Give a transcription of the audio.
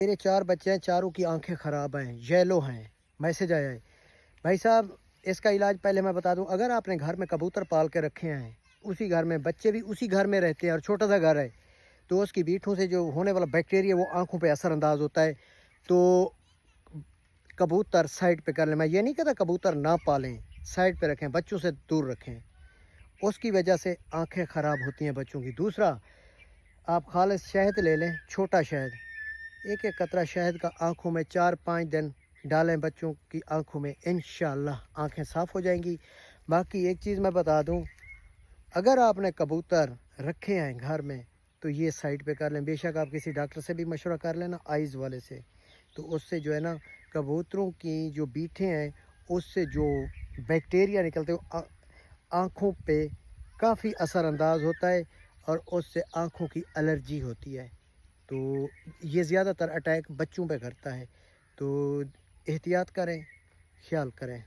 میرے 4 بچے ہیں، چاروں کی آنکھیں خراب ہیں، یلو ہیں، میسج آیا ہے بھائی صاحب۔ اس کا علاج پہلے میں بتا دوں، اگر آپ نے گھر میں کبوتر پال کے رکھے ہیں، اسی گھر میں بچے بھی اسی گھر میں رہتے ہیں اور چھوٹا سا گھر ہے، تو اس کی بیٹھوں سے جو ہونے والا بیکٹیریا وہ آنکھوں پہ اثر انداز ہوتا ہے، تو کبوتر سائڈ پہ کر لیں۔ میں یہ نہیں کہتا کبوتر نہ پالیں، سائڈ پہ رکھیں، بچوں سے دور رکھیں، اس کی وجہ سے آنکھیں خراب ہوتی ہیں بچوں کی۔ دوسرا، آپ خالص شہد لے لیں، چھوٹا شہد، ایک ایک قطرہ شہد کا آنکھوں میں 4-5 دن ڈالیں بچوں کی آنکھوں میں، انشاءاللہ آنکھیں صاف ہو جائیں گی۔ باقی ایک چیز میں بتا دوں، اگر آپ نے کبوتر رکھے ہیں گھر میں تو یہ سائڈ پہ کر لیں، بے شک آپ کسی ڈاکٹر سے بھی مشورہ کر لینا، آئز والے سے، تو اس سے جو ہے نا کبوتروں کی جو بیٹھیں ہیں اس سے جو بیکٹیریا نکلتے ہیں آنکھوں پہ کافی اثر انداز ہوتا ہے اور اس سے آنکھوں کی الرجی ہوتی ہے، تو یہ زیادہ تر اٹیک بچوں پہ کرتا ہے، تو احتیاط کریں، خیال کریں۔